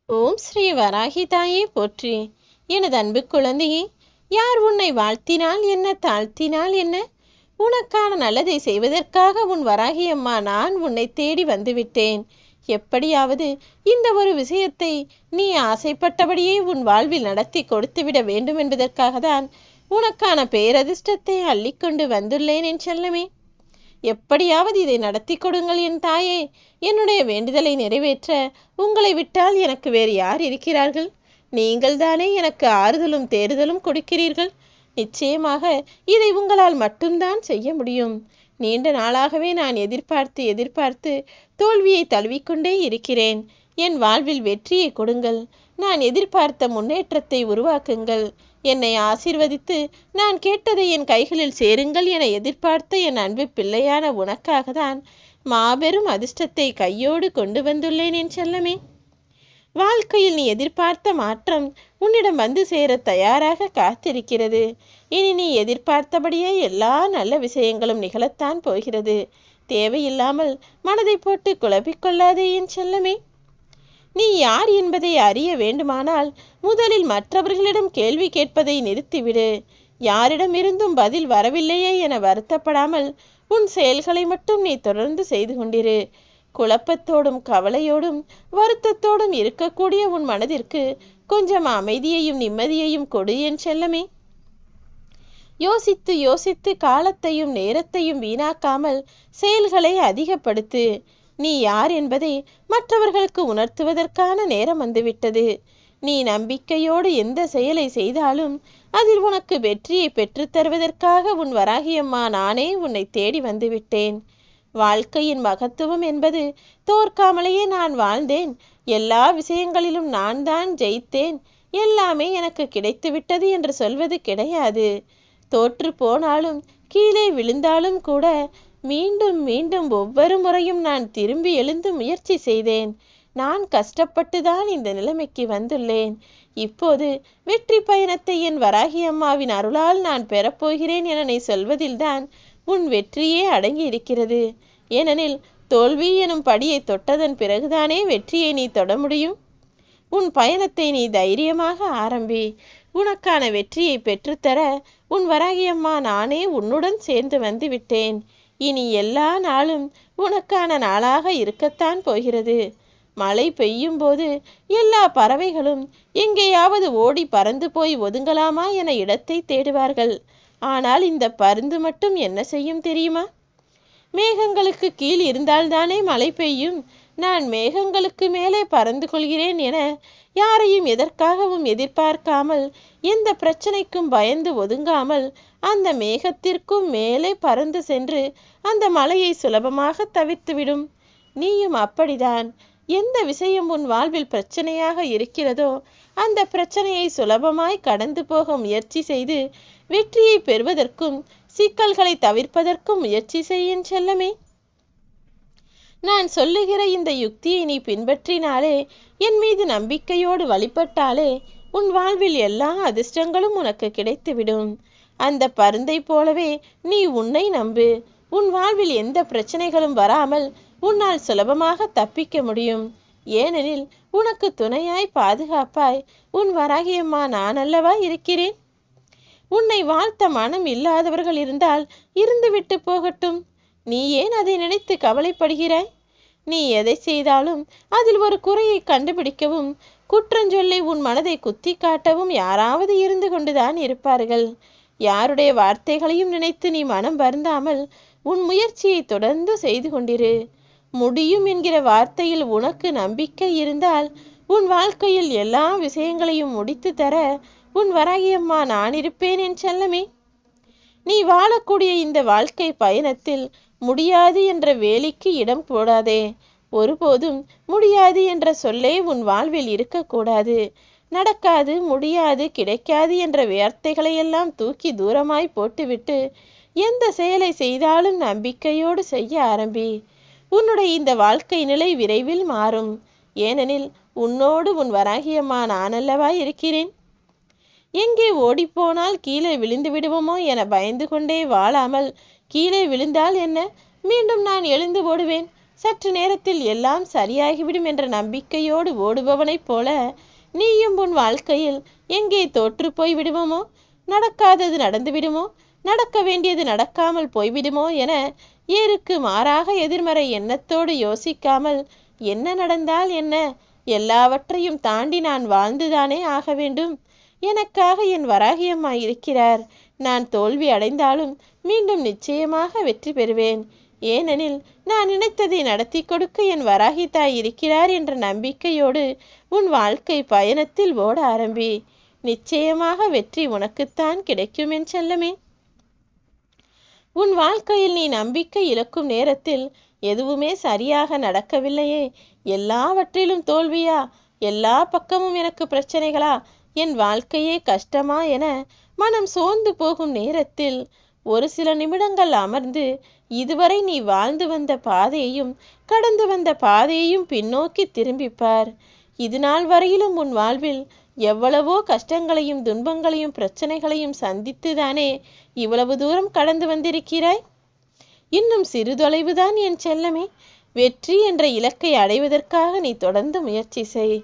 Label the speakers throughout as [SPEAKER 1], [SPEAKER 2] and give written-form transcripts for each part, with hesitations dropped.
[SPEAKER 1] ஓம் ஸ்ரீ வராகி தாயே போற்றி. எனது அன்பு குழந்தையே, யார் உன்னை வாழ்த்தினால் என்ன, தாழ்த்தினால் என்ன? உனக்கான நல்லதை செய்வதற்காக உன் வராகி அம்மா நான் உன்னை தேடி வந்துவிட்டேன். எப்படியாவது இந்த ஒரு விஷயத்தை நீ ஆசைப்பட்டபடியே உன் வாழ்வில் நடத்தி கொடுத்துவிட வேண்டும் என்பதற்காக தான் உனக்கான பேரதிர்ஷ்டத்தை அள்ளிக்கொண்டு வந்துள்ளேன் என் செல்லமே. எப்படியாவது இதை நடத்தி கொடுங்கள் என் தாயே. என்னுடைய வேண்டுதலை நிறைவேற்ற உங்களை விட்டால் எனக்கு வேறு யார் இருக்கிறார்கள்? நீங்கள் தானே எனக்கு ஆறுதலும் தேறுதலும் கொடுக்கிறீர்கள். நிச்சயமாக இதை உங்களால் மட்டும்தான் செய்ய முடியும். நீண்ட நாளாகவே நான் எதிர்பார்த்து தோல்வியை தழுவிக்கொண்டே இருக்கிறேன். என் வாழ்வில் வெற்றியை கொடுங்கள். நான் எதிர்பார்த்த முன்னேற்றத்தை உருவாக்குங்கள். என்னை ஆசீர்வதித்து நான் கேட்டதை என் கைகளில் சேருங்கள் என எதிர்பார்த்த என் அன்பு பிள்ளையான உனக்காக தான் மாபெரும் அதிர்ஷ்டத்தை கையோடு கொண்டு வந்துள்ளேன் என் செல்லமே. வாழ்க்கையில் நீ எதிர்பார்த்த மாற்றம் உன்னிடம் வந்து சேர தயாராக காத்திருக்கிறது. இனி நீ எதிர்பார்த்தபடியே எல்லா நல்ல விஷயங்களும் நிகழத்தான் போகிறது. தேவையில்லாமல் மனதை போட்டு குழப்பிக்கொள்ளாதே என் செல்லமே. நீ யார் என்பதை அறிய வேண்டுமானால் முதலில் மற்றவர்களிடம் கேள்வி கேட்பதை நிறுத்திவிடு. யாரிடமிருந்தும் பதில் வரவில்லையே என வருத்தப்படாமல் உன் செயல்களை மட்டும் நீ தொடர்ந்து செய்து கொண்டிரு. குழப்பத்தோடும் கவலையோடும் வருத்தத்தோடும் இருக்கக்கூடிய உன் மனதிற்கு கொஞ்சம் அமைதியையும் நிம்மதியையும் கொடு என் செல்லமே. யோசித்து யோசித்து காலத்தையும் நேரத்தையும் வீணாக்காமல் செயல்களை அதிகப்படுத்து. நீ யார் என்பதை மற்றவர்களுக்கு உணர்த்துவதற்கான நேரம் வந்துவிட்டது. நீ நம்பிக்கையோடு எந்த செயலை செய்தாலும் அதில் உனக்கு வெற்றியை பெற்றுத் தருவதற்காக உன் வராகியம்மா நானே உன்னை தேடி வந்துவிட்டேன். வாழ்க்கையின் மகத்துவம் என்பது தோற்காமலேயே நான் வாழ்ந்தேன், எல்லா விஷயங்களிலும் நான் தான் ஜெயித்தேன், எல்லாமே எனக்கு கிடைத்துவிட்டது என்று சொல்வது கிடையாது. தோற்று போனாலும் கீழே விழுந்தாலும் கூட மீண்டும் மீண்டும் ஒவ்வொரு முறையும் நான் திரும்பி எழுந்து முயற்சி செய்தேன். நான் கஷ்டப்பட்டுதான் இந்த நிலைமைக்கு வந்துள்ளேன். இப்போது வெற்றி பயணத்தை என் வராகி அம்மாவின் அருளால் நான் பெறப்போகிறேன் என நீ சொல்வதில்தான் உன் வெற்றியே அடங்கி இருக்கிறது. ஏனெனில் தோல்வி எனும் படியை தொட்டதன் பிறகுதானே வெற்றியை நீ தொட முடியும். உன் பயணத்தை நீ தைரியமாக ஆரம்பி. உனக்கான வெற்றியை பெற்றுத்தர உன் வராகி அம்மா நானே உன்னுடன் சேர்ந்து வந்து விட்டேன். இனி எல்லா நாளும் உனக்கான நாளாக இருக்கத்தான் போகிறது. மழை பெய்யும் போது எல்லா பறவைகளும் எங்கேயாவது ஓடி பறந்து போய் ஒதுங்கலாமா என இடத்தை தேடுவார்கள். ஆனால் இந்த பருந்து மட்டும் என்ன செய்யும் தெரியுமா? மேகங்களுக்கு கீழ் இருந்தால்தானே மழை பெய்யும். நான் மேகங்களுக்கு மேலே பறந்து கொள்கிறேன் என யாரையும் எதற்காகவும் எதிர்பார்க்காமல், எந்த பிரச்சனைக்கும் பயந்து ஒதுங்காமல் அந்த மேகத்திற்கும் மேலே பறந்து சென்று அந்த மலையை சுலபமாக தவிர்த்துவிடும். நீயும் அப்படிதான். எந்த விஷயம் உன் வாழ்வில் பிரச்சனையாக இருக்கிறதோ அந்த பிரச்சனையை சுலபமாய் கடந்து போக முயற்சி செய்து வெற்றியை பெறுவதற்கும் சிக்கல்களை தவிர்ப்பதற்கும் முயற்சி செய்யும் செல்லமே. நான் சொல்லுகிற இந்த யுக்தியை நீ பின்பற்றினாலே, என் மீது நம்பிக்கையோடு வழிபட்டாலே உன் வாழ்வில் எல்லா அதிர்ஷ்டங்களும் உனக்கு கிடைத்துவிடும். அந்த பருந்தை போலவே நீ உன்னை நம்பு. உன் வாழ்வில் எந்த பிரச்சனைகளும் வராமல் உன்னால் சுலபமாக தப்பிக்க முடியும். ஏனெனில் உனக்கு துணையாய் பாதுகாப்பாய் உன் வராகியம்மா நான் அல்லவா இருக்கிறேன். உன்னை வாழ்த்த மனம் இல்லாதவர்கள் இருந்தால் இருந்துவிட்டு போகட்டும். நீ ஏன் அதை நினைத்து கவலைப்படுகிறாய்? நீ எதை செய்தாலும் அதில் ஒரு குறையை கண்டுபிடிக்கவும் குற்றஞ்சொல்லை உன் மனதை குத்தி காட்டவும் யாராவது இருந்து கொண்டுதான் இருப்பார்கள். யாருடைய வார்த்தைகளையும் நினைத்து நீ மனம் வருந்தாமல் உன் முயற்சியை தொடர்ந்து செய்து கொண்டிரு. முடியும் என்கிற வார்த்தையில் உனக்கு நம்பிக்கை இருந்தால் உன் வாழ்க்கையில் எல்லா விஷயங்களையும் முடித்து தர உன் வராகியம்மா நான் இருப்பேன் என் செல்லமே. நீ வாழக்கூடிய இந்த வாழ்க்கை பயணத்தில் முடியாது என்ற வேலிக்கு இடம் போடாதே. ஒருபோதும் முடியாது என்ற சொல்லே உன் வாழ்வில் இருக்கக்கூடாது. நடக்காது, முடியாது, கிடைக்காது என்ற வார்த்தைகளையெல்லாம் தூக்கி தூரமாய் போட்டுவிட்டு எந்த செயலை செய்தாலும் நம்பிக்கையோடு செய்ய ஆரம்பி. உன்னுடைய இந்த வாழ்க்கை நிலை விரைவில் மாறும். ஏனெனில் உன்னோடு உன் வராகியம்மா நான் அல்லவா இருக்கிறேன். எங்கே ஓடிப்போனால் கீழே விழுந்து விடுவோமோ என பயந்து கொண்டே வாழாமல், கீழே விழுந்தால் என்ன, மீண்டும் நான் எழுந்து ஓடுவேன், சற்று நேரத்தில் எல்லாம் சரியாகிவிடும் என்ற நம்பிக்கையோடு ஓடுபவனைப் போல நீயும் உன் வாழ்க்கையில் எங்கே தோற்று போய் விடுவோமோ, நடக்காதது நடந்து விடுமோ, நடக்க வேண்டியது நடக்காமல் போய்விடுமோ என ஏருக்கு மாறாக எதிர்மறை எண்ணத்தோடு யோசிக்காமல், என்ன நடந்தால் என்ன, எல்லாவற்றையும் தாண்டி நான் வாழ்ந்துதானே ஆக வேண்டும். எனக்காக என் வராகியம்மா இருக்கிறார். நான் தோல்வி அடைந்தாலும் மீண்டும் நிச்சயமாக வெற்றி பெறுவேன். ஏனெனில் நான் நினைத்ததை நடத்தி கொடுக்க என் வராகி தாய் இருக்கிறார் என்ற நம்பிக்கையோடு உன் வாழ்க்கை பயணத்தில் ஓட ஆரம்பி. நிச்சயமாக வெற்றி உனக்குத்தான் கிடைக்கும் என் செல்லமே. உன் வாழ்க்கையில் நீ நம்பிக்கை இழக்கும் நேரத்தில் எதுவுமே சரியாக நடக்கவில்லையே, எல்லாவற்றிலும் தோல்வியா, எல்லா பக்கமும் எனக்கு பிரச்சனைகளா, என் வாழ்க்கையே கஷ்டமா என மனம் சோர்ந்து போகும் நேரத்தில் ஒரு சில நிமிடங்கள் அமர்ந்து இதுவரை நீ வாழ்ந்து வந்த பாதையையும் கடந்து வந்த பாதையையும் பின்னோக்கி திரும்பிப்பார். இது நாள் வரையிலும் உன் வாழ்வில் எவ்வளவோ கஷ்டங்களையும் துன்பங்களையும் பிரச்சனைகளையும் சந்தித்துதானே இவ்வளவு தூரம் கடந்து வந்திருக்கிறாய். இன்னும் சிறு தொலைவுதான் என் செல்லமே. வெற்றி என்ற இலக்கை அடைவதற்காக நீ தொடர்ந்து முயற்சி செய்.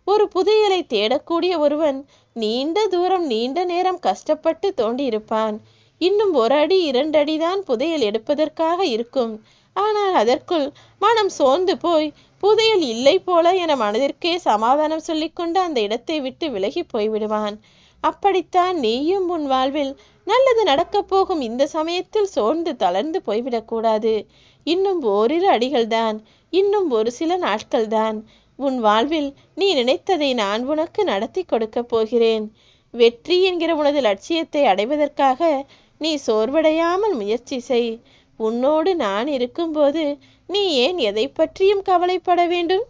[SPEAKER 1] ஒரு புதையலை தேடக்கூடிய ஒருவன் நீண்ட தூரம் நீண்ட நேரம் கஷ்டப்பட்டு தோண்டி இருப்பான். இன்னும் 1 அடி 2 அடிதான் புதையல் எடுப்பதற்காக இருக்கும். ஆனால் அதற்குள் மனம் சோர்ந்து போய் புதையல் இல்லை போல என மனதிற்கே சமாதானம் சொல்லிக்கொண்டு அந்த இடத்தை விட்டு விலகி போய்விடுவான். அப்படித்தான் நீயும் உன் வாழ்வில் நல்லது நடக்கப் போகும் இந்த சமயத்தில் சோர்ந்து தளர்ந்து போய்விடக்கூடாது. இன்னும் ஓரிரு அடிகள்தான், இன்னும் ஒரு சில நாட்கள்தான். உன் வாழ்வில் நீ நினைத்ததை நான் உனக்கு நடத்தி கொடுக்க போகிறேன். வெற்றி என்கிற உனது லட்சியத்தை அடைவதற்காக நீ சோர்வடையாமல் முயற்சி செய். உன்னோடு நான் இருக்கும்போது நீ ஏன் எதை பற்றியும் கவலைப்பட வேண்டும்?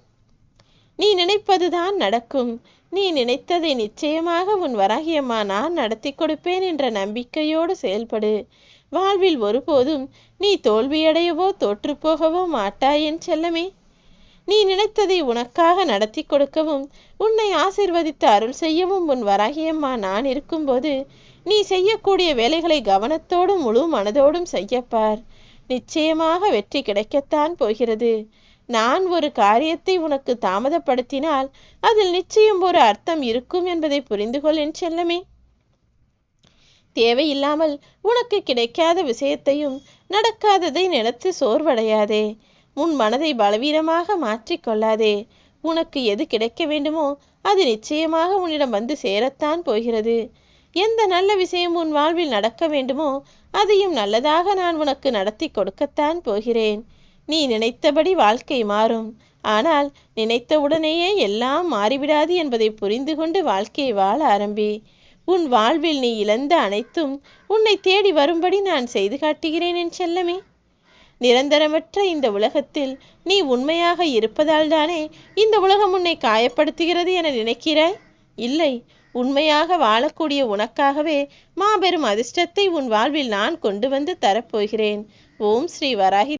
[SPEAKER 1] நீ நினைப்பதுதான் நடக்கும். நீ நினைத்ததை நிச்சயமாக உன் வராகியம்மா நான் நடத்தி கொடுப்பேன் என்ற நம்பிக்கையோடு செயல்படு. வாழ்வில் ஒருபோதும் நீ தோல்வியடையவோ தோற்றுப்போகவோ மாட்டாய் என் செல்லமே. நீ நினைத்ததை உனக்காக நடத்தி கொடுக்கவும் உன்னை ஆசீர்வதித்து அருள் செய்யவும் உன் வராகியம்மா நான் இருக்கும்போது நீ செய்யக்கூடிய வேலைகளை கவனத்தோடும் முழு மனதோடும் செய்யப்பார். நிச்சயமாக வெற்றி கிடைக்கத்தான் போகிறது. நான் ஒரு காரியத்தை உனக்கு தாமதப்படுத்தினால் அதில் நிச்சயம் ஒரு அர்த்தம் இருக்கும் என்பதை புரிந்து கொள் என் செல்லமே. தேவையில்லாமல் உனக்கு கிடைக்காத விஷயத்தையும் நடக்காததை நினைத்து சோர்வடையாதே. உன் மனதை பலவீனமாக மாற்றிக்கொள்ளாதே. உனக்கு எது கிடைக்க வேண்டுமோ அது நிச்சயமாக உன்னிடம் வந்து சேரத்தான் போகிறது. எந்த நல்ல விஷயம் உன் வாழ்வில் நடக்க வேண்டுமோ அதையும் நல்லதாக நான் உனக்கு நடத்தி கொடுக்கத்தான் போகிறேன். நீ நினைத்தபடி வாழ்க்கை மாறும். ஆனால் நினைத்தவுடனேயே எல்லாம் மாறிவிடாது என்பதை புரிந்து கொண்டு வாழ்க்கையை வாழ ஆரம்பி. உன் வாழ்வில் நீ இழந்த அனைத்தும் உன்னை தேடி வரும்படி நான் செய்து காட்டுகிறேன் என் செல்லமே. நிரந்தரமற்ற இந்த உலகத்தில் நீ உண்மையாக இருப்பதால் தானே இந்த உலகம் உன்னை காயப்படுத்துகிறது என நினைக்கிறாய். இல்லை, உண்மையாக வாழக்கூடிய உனக்காகவே மாபெரும் அதிர்ஷ்டத்தை உன் வாழ்வில் நான் கொண்டு வந்து தரப்போகிறேன். ஓம் ஸ்ரீ வராகி